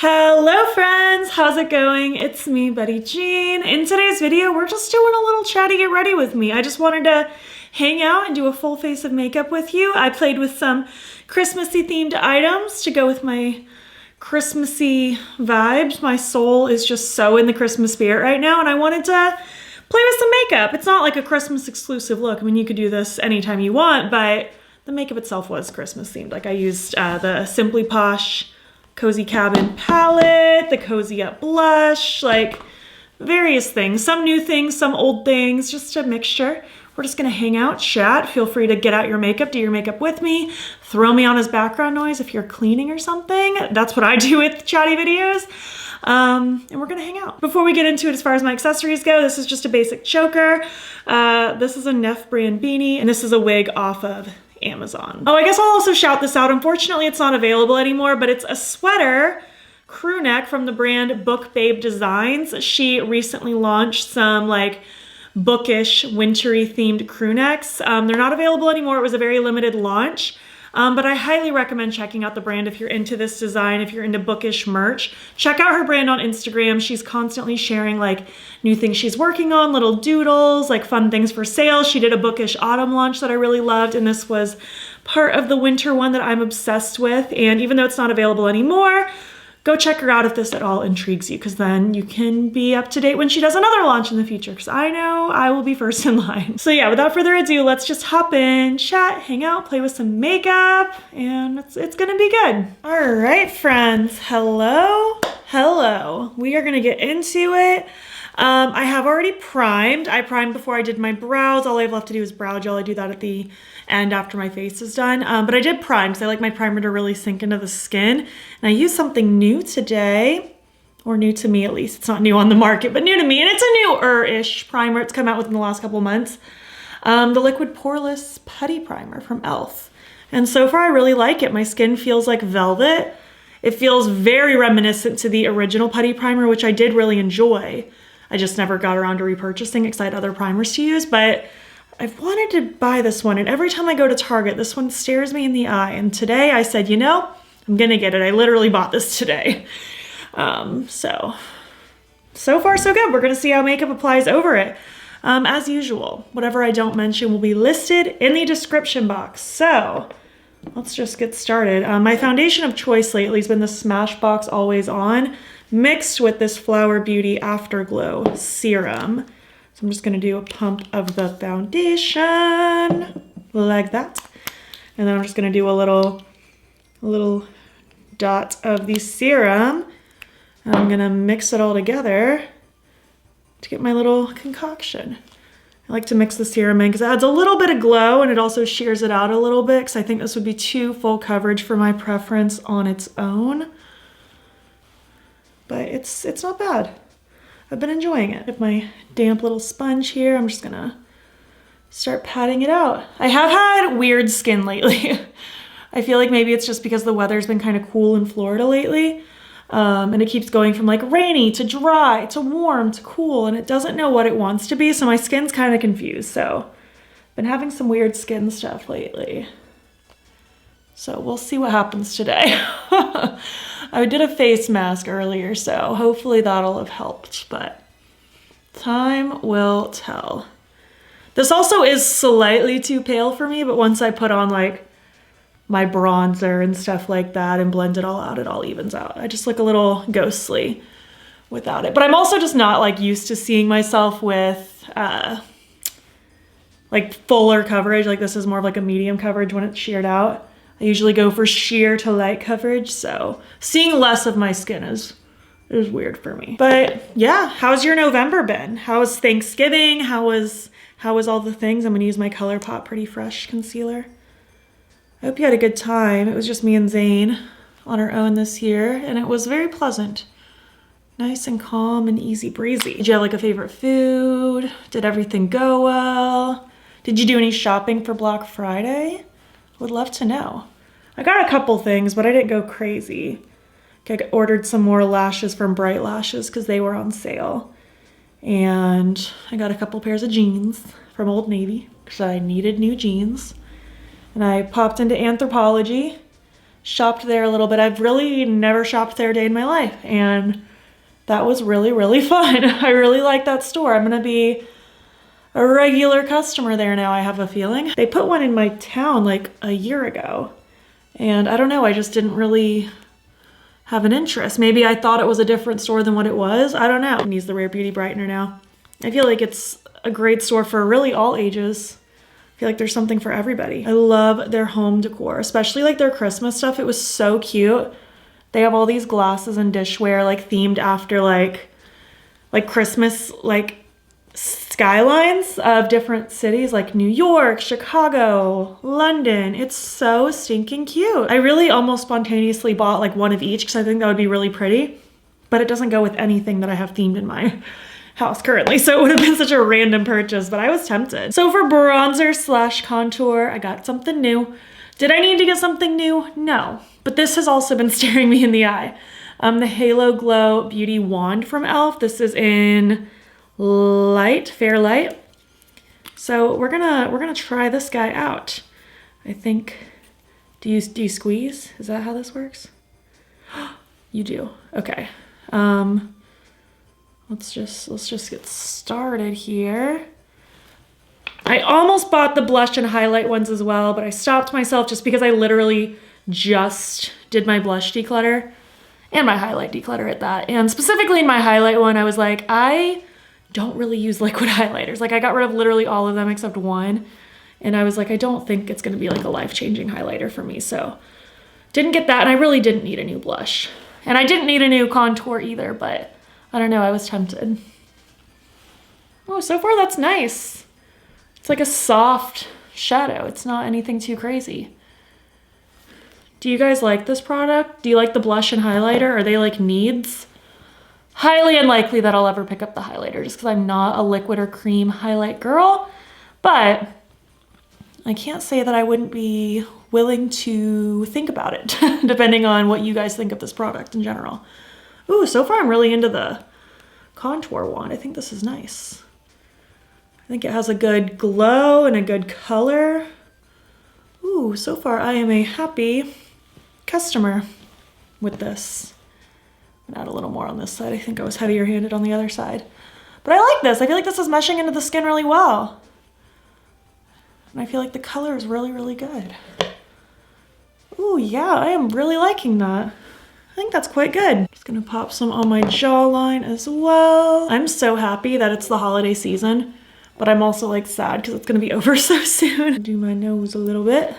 Hello friends, how's it going? It's me, Betty Jean. In today's video, we're just doing a little chatty get ready with me. I just wanted to hang out and do a full face of makeup with you. I played with some Christmassy themed items to go with my Christmassy vibes. My soul is just so in the Christmas spirit right now, and I wanted to play with some makeup. It's not like a Christmas exclusive look. I mean, you could do this anytime you want, but the makeup itself was Christmas themed. Like I used the Simply Posh Cozy Cabin palette, the Cozy Up blush, like various things. Some new things, some old things, just a mixture. We're just gonna hang out, chat. Feel free to get out your makeup, do your makeup with me. Throw me on as background noise if you're cleaning or something. That's what I do with chatty videos. And we're gonna hang out. Before we get into it, as far as my accessories go, this is just a basic choker. This is a Neff brand beanie, and this is a wig off of Amazon. Oh, I guess I'll also shout this out. Unfortunately, it's not available anymore, but it's a sweater crew neck from the brand Book Babe Designs. She recently launched some like bookish, wintry themed crew necks. They're not available anymore. It was a very limited launch. But I highly recommend checking out the brand if you're into this design, if you're into bookish merch. Check out her brand on Instagram. She's constantly sharing like new things she's working on, little doodles, like fun things for sale. She did a bookish autumn launch that I really loved, and this was part of the winter one that I'm obsessed with. And even though it's not available anymore, go check her out if this at all intrigues you, because then you can be up to date when she does another launch in the future, because I know I will be first in line. So yeah, without further ado, let's just hop in, chat, hang out, play with some makeup, and it's gonna be good. All right, friends, hello. We are gonna get into it. I have already primed. I primed before I did my brows. All I have left to do is brow gel. I do that at the end after my face is done. But I did prime because I like my primer to really sink into the skin. And I used something new today, or new to me at least. It's not new on the market, but new to me. And it's a newer-ish primer. It's come out within the last couple of months. The Liquid Poreless Putty Primer from e.l.f. And so far I really like it. My skin feels like velvet. It feels very reminiscent to the original Putty Primer, which I did really enjoy. I just never got around to repurchasing because I had other primers to use, but I've wanted to buy this one, and every time I go to Target, this one stares me in the eye. And today I said, you know, I'm gonna get it. I literally bought this today. So far so good. We're gonna see how makeup applies over it. As usual, whatever I don't mention will be listed in the description box. So let's just get started. My foundation of choice lately has been the Smashbox Always On, mixed with this Flower Beauty Afterglow serum. So I'm just gonna do a pump of the foundation like that. And then I'm just gonna do a little dot of the serum. And I'm gonna mix it all together to get my little concoction. I like to mix the serum in because it adds a little bit of glow, and it also shears it out a little bit because I think this would be too full coverage for my preference on its own. But it's not bad. I've been enjoying it. With my damp little sponge here, I'm just gonna start patting it out. I have had weird skin lately. I feel like maybe it's just because the weather's been kind of cool in Florida lately. And it keeps going from like rainy to dry to warm to cool, and it doesn't know what it wants to be, so my skin's kind of confused. So I've been having some weird skin stuff lately. So we'll see what happens today. I did a face mask earlier, so hopefully that'll have helped, but time will tell. This also is slightly too pale for me, but once I put on like my bronzer and stuff like that and blend it all out, it all evens out. I just look a little ghostly without it. But I'm also just not like used to seeing myself with like fuller coverage. Like this is more of like a medium coverage when it's sheared out. I usually go for sheer to light coverage, so seeing less of my skin is weird for me. But yeah, how's your November been? How was Thanksgiving? How was all the things? I'm gonna use my ColourPop Pretty Fresh concealer. I hope you had a good time. It was just me and Zane on our own this year, and it was very pleasant. Nice and calm and easy breezy. Did you have like a favorite food? Did everything go well? Did you do any shopping for Black Friday? Would love to know. I got a couple things, but I didn't go crazy. I ordered some more lashes from Bright Lashes because they were on sale. And I got a couple pairs of jeans from Old Navy because I needed new jeans. And I popped into Anthropologie shopped there a little bit. I've really never shopped there a day in my life, and that was really, really fun. I really like that store. I'm gonna be a regular customer there now, I have a feeling. They put one in my town like a year ago, and I don't know, I just didn't really have an interest. Maybe I thought it was a different store than what it was. I don't know. I use the Rare Beauty Brightener now. I feel like it's a great store for really all ages. I feel like there's something for everybody. I love their home decor, especially like their Christmas stuff. It was so cute. They have all these glasses and dishware like themed after like Christmas like skylines of different cities like New York, Chicago, London. It's so stinking cute. I really almost spontaneously bought like one of each because I think that would be really pretty, but it doesn't go with anything that I have themed in my house currently, so it would have been such a random purchase, but I was tempted. So for bronzer slash contour, I got something new. Did I need to get something new? No, but this has also been staring me in the eye. The Halo Glow Beauty Wand from e.l.f. This is in light, fair light. So we're gonna try this guy out. I think, do you squeeze? Is that how this works? You do, okay. Let's just get started here. I almost bought the blush and highlight ones as well, but I stopped myself just because I literally just did my blush declutter and my highlight declutter at that. And specifically in my highlight one, I was like, I don't really use liquid highlighters. Like I got rid of literally all of them except one. And I was like, I don't think it's gonna be like a life-changing highlighter for me. So didn't get that, and I really didn't need a new blush. And I didn't need a new contour either, but I don't know, I was tempted. Oh, so far that's nice. It's like a soft shadow. It's not anything too crazy. Do you guys like this product? Do you like the blush and highlighter? Are they like needs? Highly unlikely that I'll ever pick up the highlighter just because I'm not a liquid or cream highlight girl, but I can't say that I wouldn't be willing to think about it depending on what you guys think of this product in general. Ooh, so far I'm really into the contour wand. I think this is nice. I think it has a good glow and a good color. Ooh, so far I am a happy customer with this. I'm gonna add a little more on this side. I think I was heavier handed on the other side. But I like this. I feel like this is meshing into the skin really well. And I feel like the color is really, really good. Ooh, yeah, I am really liking that. I think that's quite good. Just gonna pop some on my jawline as well. I'm so happy that it's the holiday season, but I'm also like sad because it's gonna be over so soon. Do my nose a little bit.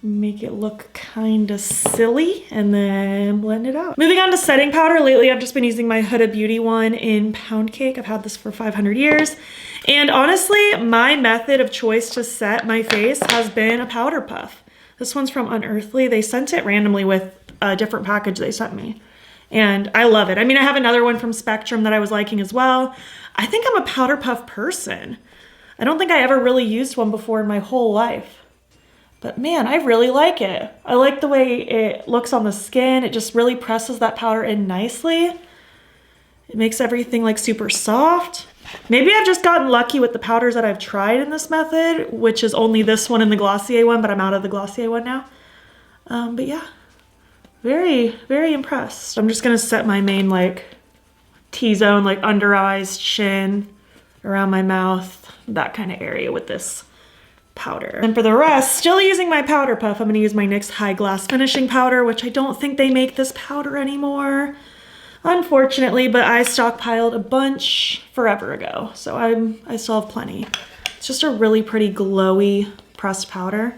Make it look kind of silly and then blend it out. Moving on to setting powder. Lately I've just been using my Huda Beauty one in Pound Cake. I've had this for 500 years. And honestly, my method of choice to set my face has been a powder puff. This one's from Unearthly. They sent it randomly with a different package they sent me. And I love it. I mean, I have another one from Spectrum that I was liking as well. I think I'm a powder puff person. I don't think I ever really used one before in my whole life. But man, I really like it. I like the way it looks on the skin. It just really presses that powder in nicely. It makes everything like super soft. Maybe I've just gotten lucky with the powders that I've tried in this method, which is only this one and the Glossier one, but I'm out of the Glossier one now. But yeah, very, very impressed. I'm just gonna set my main like T-zone, like under eyes, chin, around my mouth, that kind of area with this powder. And for the rest, still using my powder puff, I'm gonna use my NYX High Glass Finishing Powder, which I don't think they make this powder anymore, unfortunately, but I stockpiled a bunch forever ago, so I still have plenty. It's just a really pretty glowy pressed powder,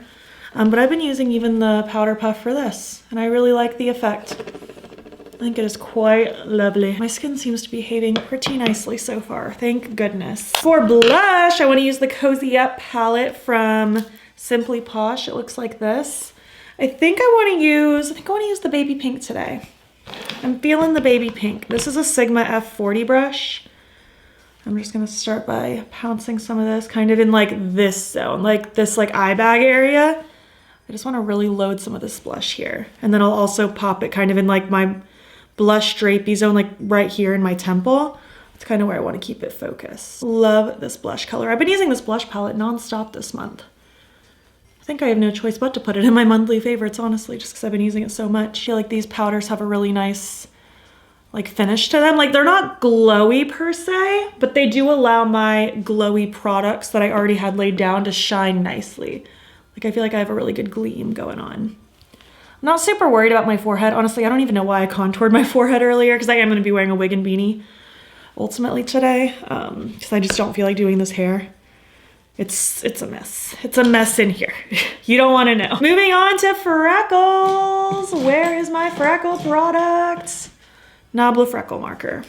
but I've been using even the powder puff for this, and I really like the effect. I think it is quite lovely. My skin seems to be behaving pretty nicely so far, thank goodness. For blush, I want to use the Cozy Up palette from Simply Posh. It looks like this. I think I want to use the baby pink today. I'm feeling the baby pink. This is a Sigma F40 brush. I'm just gonna start by pouncing some of this kind of in like this zone, like this like eye bag area. I just want to really load some of this blush here. And then I'll also pop it kind of in like my blush drapey zone, like right here in my temple. That's kind of where I want to keep it focused. Love this blush color. I've been using this blush palette nonstop this month. think I have no choice but to put it in my monthly favorites, honestly, just because I've been using it so much. I feel like these powders have a really nice like finish to them. Like they're not glowy per se, but they do allow my glowy products that I already had laid down to shine nicely. Like I feel like I have a really good gleam going on. I'm not super worried about my forehead. Honestly, I don't even know why I contoured my forehead earlier because I am going to be wearing a wig and beanie ultimately today because I just don't feel like doing this hair. It's a mess. It's a mess in here. You don't want to know. Moving on to freckles. Where is my freckle product? Nabla freckle marker.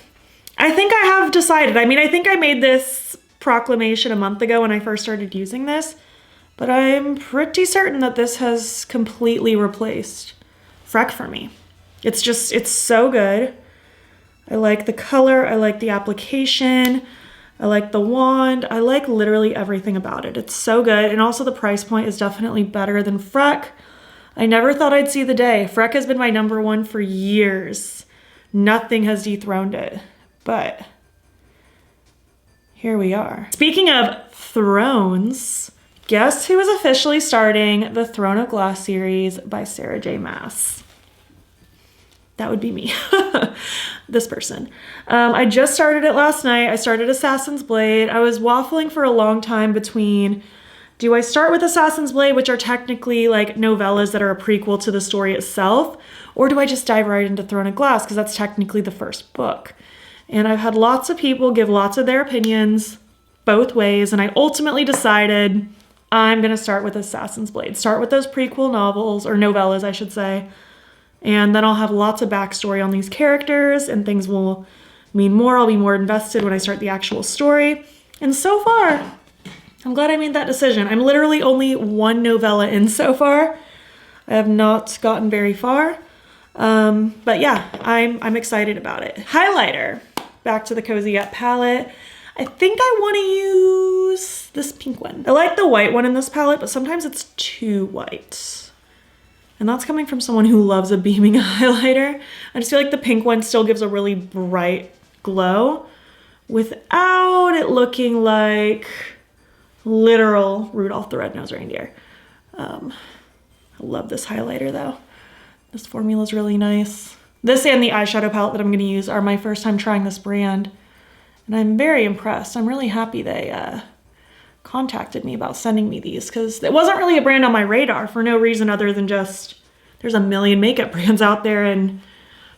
I think I have decided. I mean, I think I made this proclamation a month ago when I first started using this, but I'm pretty certain that this has completely replaced Freck for me. It's just, it's so good. I like the color. I like the application. I like the wand. I like literally everything about it. It's so good. And also the price point is definitely better than Freck. I never thought I'd see the day. Freck has been my #1 for years. Nothing has dethroned it, but here we are. Speaking of thrones, guess who is officially starting the Throne of Glass series by Sarah J. Maas? That would be me, this person. I just started it last night. I started Assassin's Blade. I was waffling for a long time between, do I start with Assassin's Blade, which are technically like novellas that are a prequel to the story itself, or do I just dive right into Throne of Glass because that's technically the first book? And I've had lots of people give lots of their opinions both ways, and I ultimately decided I'm gonna start with Assassin's Blade. Start with those prequel novels, or novellas I should say, and then I'll have lots of backstory on these characters and things will mean more. I'll be more invested when I start the actual story. And so far, I'm glad I made that decision. I'm literally only 1 novella in so far. I have not gotten very far. But yeah, I'm excited about it. Highlighter, back to the Cozy Up palette. I think I want to use this pink one. I like the white one in this palette, but sometimes it's too white. And that's coming from someone who loves a beaming highlighter. I just feel like the pink one still gives a really bright glow without it looking like literal Rudolph the Red-Nosed Reindeer. I love this highlighter though. This formula is really nice. This and the eyeshadow palette that I'm going to use are my first time trying this brand. And I'm very impressed. I'm really happy they contacted me about sending me these because it wasn't really a brand on my radar for no reason other than just there's a million makeup brands out there and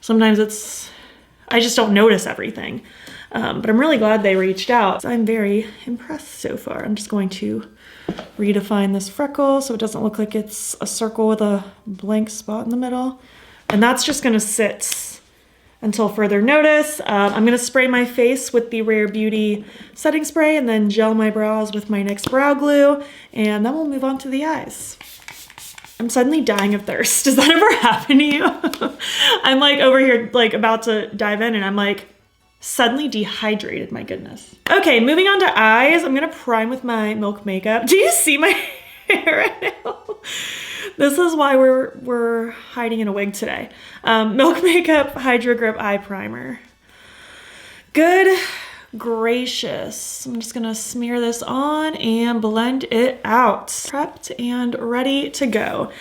sometimes I just don't notice everything. But I'm really glad they reached out. So I'm very impressed so far. I'm just going to redefine this freckle so it doesn't look like it's a circle with a blank spot in the middle. And that's just gonna sit until further notice. I'm gonna spray my face with the Rare Beauty setting spray and then gel my brows with my NYX brow glue, and then we'll move on to the eyes. I'm suddenly dying of thirst. Does that ever happen to you? I'm like over here like about to dive in and I'm like suddenly dehydrated, my goodness. Okay, moving on to eyes. I'm gonna prime with my Milk makeup. Do you see my hair right now? This is why we're hiding in a wig today. Milk Makeup Hydro Grip Eye Primer. Good gracious. I'm just gonna smear this on and blend it out. Prepped and ready to go.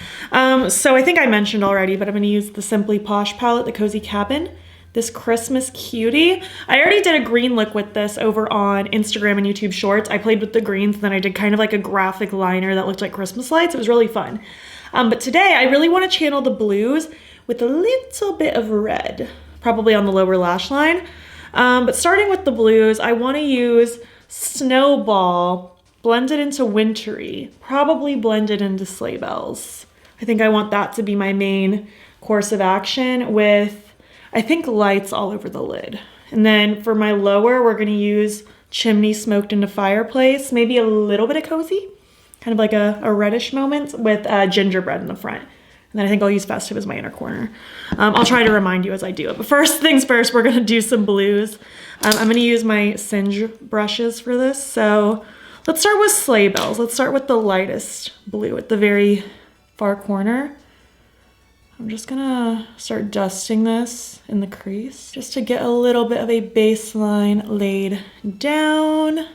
So I think I mentioned already, but I'm gonna use the Simply Posh palette, the Cozy Cabin. This Christmas cutie. I already did a green look with this over on Instagram and YouTube Shorts. I played with the greens, and then I did kind of like a graphic liner that looked like Christmas lights. It was really fun. But today I really want to channel the blues with a little bit of red, probably on the lower lash line. But starting with the blues, I want to use Snowball, blend it into Wintry, probably blend it into Sleigh Bells. I think I want that to be my main course of action with, I think, lights all over the lid. And then for my lower, we're gonna use Chimney Smoked into Fireplace, maybe a little bit of Cozy, kind of like a reddish moment with gingerbread in the front. And then I think I'll use Festive as my inner corner. I'll try to remind you as I do it. But first things first, we're gonna do some blues. I'm gonna use my Singe brushes for this. So let's start with Sleigh Bells. Let's start with the lightest blue at the very far corner. I'm just gonna start dusting this in the crease just to get a little bit of a baseline laid down.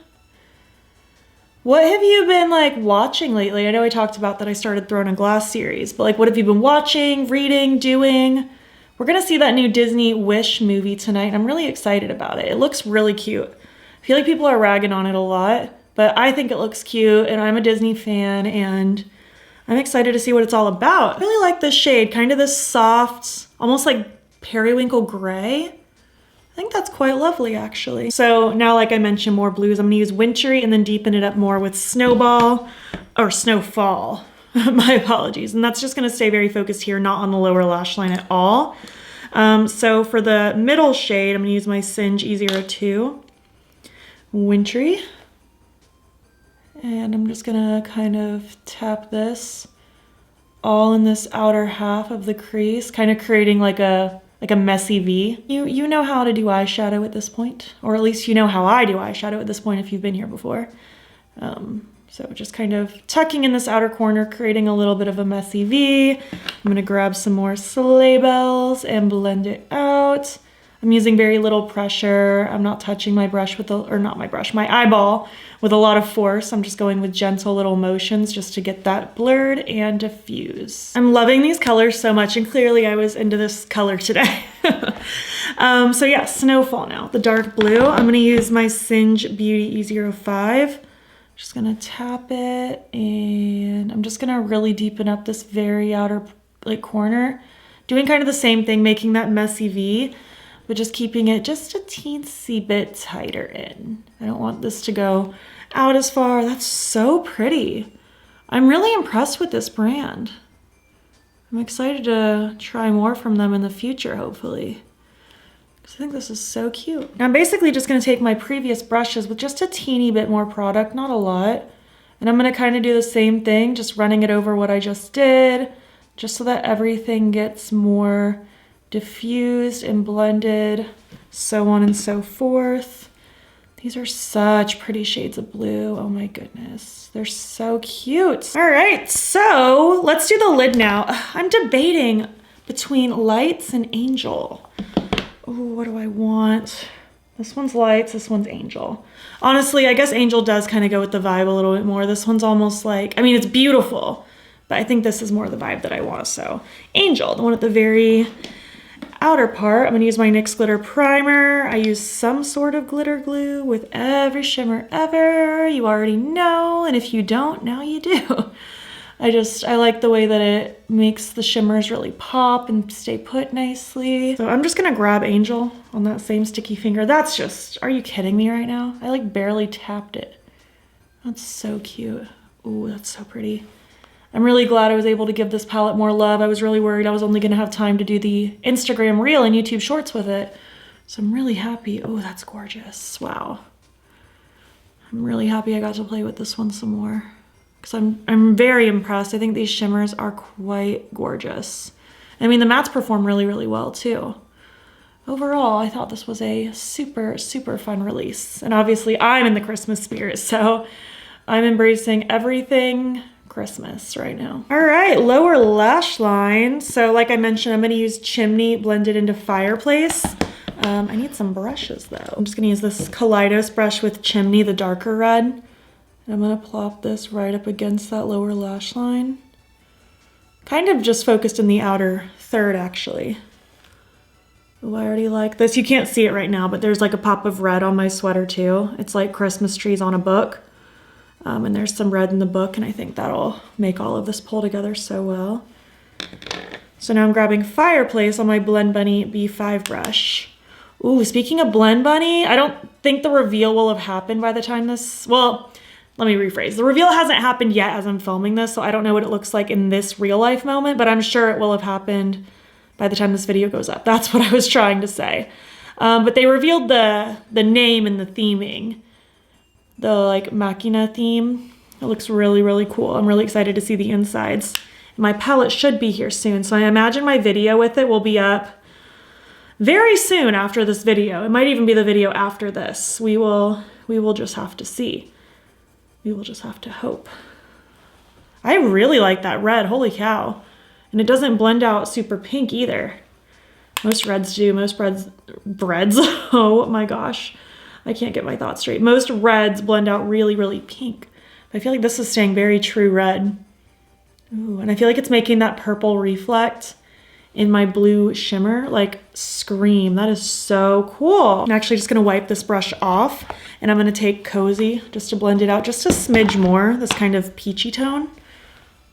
What have you been like watching lately? I know I talked about that I started Throne and Glass series, but like what have you been watching, reading, doing? We're gonna see that new Disney Wish movie tonight, and I'm really excited about it. It looks really cute. I feel like people are ragging on it a lot, but I think it looks cute, and I'm a Disney fan, and I'm excited to see what it's all about. I really like this shade, kind of this soft, almost like periwinkle gray. I think that's quite lovely, actually. So now, like I mentioned, more blues. I'm gonna use Wintry and then deepen it up more with Snowball, or Snowfall. My apologies. And that's just gonna stay very focused here, not on the lower lash line at all. So for the middle shade, I'm gonna use my Singe E02 Wintry. And I'm just gonna kind of tap this all in this outer half of the crease, kind of creating like a messy V. You know how to do eyeshadow at this point, or at least you know how I do eyeshadow at this point if you've been here before. So just kind of tucking in this outer corner, creating a little bit of a messy V. I'm gonna grab some more Sleigh Bells and blend it out. I'm using very little pressure. I'm not touching my brush with my eyeball with a lot of force. I'm just going with gentle little motions just to get that blurred and diffuse. I'm loving these colors so much, and clearly I was into this color today. So yeah, Snowfall now, the dark blue. I'm gonna use my Singe Beauty E05. Just gonna tap it, and I'm just gonna really deepen up this very outer like corner. Doing kind of the same thing, making that messy V, but just keeping it just a teensy bit tighter in. I don't want this to go out as far. That's so pretty. I'm really impressed with this brand. I'm excited to try more from them in the future, hopefully. Because I think this is so cute. Now I'm basically just gonna take my previous brushes with just a teeny bit more product, not a lot. And I'm gonna kind of do the same thing, just running it over what I just did, just so that everything gets more diffused and blended, so on and so forth. These are such pretty shades of blue. Oh my goodness, they're so cute. All right, so let's do the lid now. I'm debating between Lights and Angel. Oh, what do I want? This one's Lights, this one's Angel. Honestly, I guess Angel does kind of go with the vibe a little bit more. This one's almost like, I mean, it's beautiful, but I think this is more the vibe that I want. So Angel, the one at the very outer part. I'm gonna use my NYX glitter primer. I use some sort of glitter glue with every shimmer ever. You already know, and if you don't, now you do. I like the way that it makes the shimmers really pop and stay put nicely. So I'm just gonna grab Angel on that same sticky finger. That's just, are you kidding me right now? I like barely tapped it. That's so cute. Ooh, that's so pretty. I'm really glad I was able to give this palette more love. I was really worried I was only gonna have time to do the Instagram Reel and YouTube Shorts with it. So I'm really happy. Oh, that's gorgeous. Wow. I'm really happy I got to play with this one some more, because I'm very impressed. I think these shimmers are quite gorgeous. I mean, the mattes perform really, really well too. Overall, I thought this was a super, super fun release. And obviously I'm in the Christmas spirit, so I'm embracing everything Christmas right now. All right, lower lash line. So like I mentioned, I'm gonna use Chimney blended into Fireplace. I need some brushes though. I'm just gonna use this Kaleidos brush with Chimney, the darker red. And I'm gonna plop this right up against that lower lash line. Kind of just focused in the outer third, actually. Oh, I already like this. You can't see it right now, but there's like a pop of red on my sweater too. It's like Christmas trees on a book. And there's some red in the book, and I think that'll make all of this pull together so well. So now I'm grabbing Fireplace on my Blend Bunny B5 brush. Ooh, speaking of Blend Bunny, I don't think the reveal will have happened by the time this, well, let me rephrase. The reveal hasn't happened yet as I'm filming this, so I don't know what it looks like in this real life moment, but I'm sure it will have happened by the time this video goes up. That's what I was trying to say. But they revealed the name and the theming. The like Machina theme. It looks really, really cool. I'm really excited to see the insides. My palette should be here soon, so I imagine my video with it will be up very soon after this video. It might even be the video after this. We will just have to see. We will just have to hope. I really like that red, holy cow. And it doesn't blend out super pink either. Most reds do, most breads, oh my gosh. I can't get my thoughts straight. Most reds blend out really, really pink. I feel like this is staying very true red. Ooh, and I feel like it's making that purple reflect in my blue shimmer, like scream. That is so cool. I'm actually just gonna wipe this brush off and I'm gonna take Cozy just to blend it out just a smidge more, this kind of peachy tone.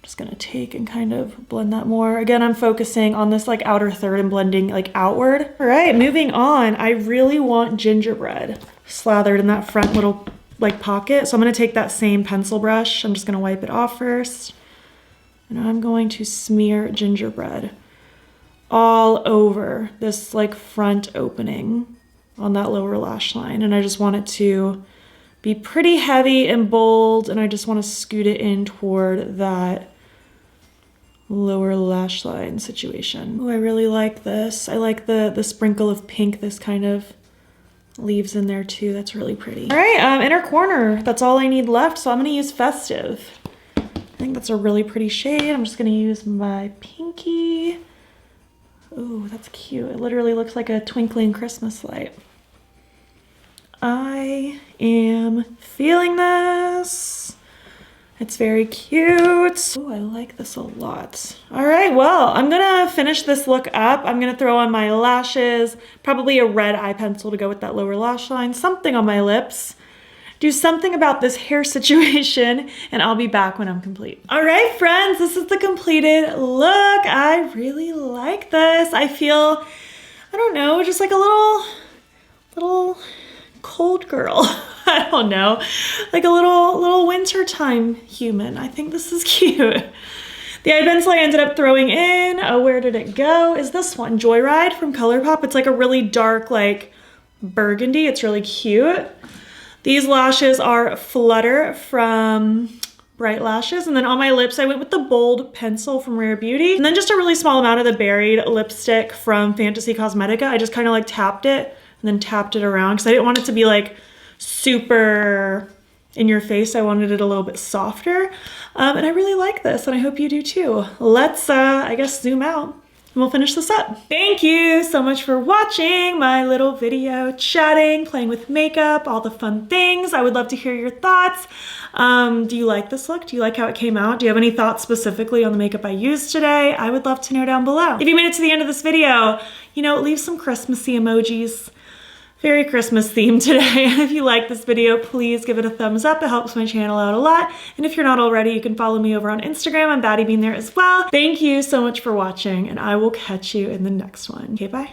Just gonna take and kind of blend that more. Again, I'm focusing on this like outer third and blending like outward. All right, moving on. I really want gingerbread slathered in that front little like pocket. So I'm gonna take that same pencil brush. I'm just gonna wipe it off first. And I'm going to smear gingerbread all over this like front opening on that lower lash line. And I just want it to be pretty heavy and bold, and I just want to scoot it in toward that lower lash line situation. Oh, I really like this. I like the sprinkle of pink this kind of leaves in there too. That's really pretty. All right, inner corner. That's all I need left, so I'm gonna use Festive. I think that's a really pretty shade. I'm just gonna use my pinky. Ooh, that's cute. It literally looks like a twinkling Christmas light. I am feeling this. It's very cute. Oh, I like this a lot. All right, well, I'm gonna finish this look up. I'm gonna throw on my lashes, probably a red eye pencil to go with that lower lash line, something on my lips, do something about this hair situation, and I'll be back when I'm complete. All right, friends, this is the completed look. I really like this. I feel, I don't know, just like a little cold girl. I don't know, like a little wintertime human. I think this is cute. The eye pencil I ended up throwing in, oh, where did it go? Is this one, Joyride from ColourPop. It's like a really dark, like burgundy. It's really cute. These lashes are Flutter from Bright Lashes. And then on my lips, I went with the bold pencil from Rare Beauty. And then just a really small amount of the berried lipstick from Fantasy Cosmetica. I just kind of like tapped it and then tapped it around because I didn't want it to be like super in your face. I wanted it a little bit softer. And I really like this, and I hope you do too. Let's, I guess, zoom out. And we'll finish this up. Thank you so much for watching my little video, chatting, playing with makeup, all the fun things. I would love to hear your thoughts. Do you like this look? Do you like how it came out? Do you have any thoughts specifically on the makeup I used today? I would love to know down below. If you made it to the end of this video, you know, leave some Christmassy emojis. Very Christmas themed today. If you like this video, please give it a thumbs up. It helps my channel out a lot. And if you're not already, you can follow me over on Instagram. I'm battybean there as well. Thank you so much for watching, and I will catch you in the next one. Okay, bye.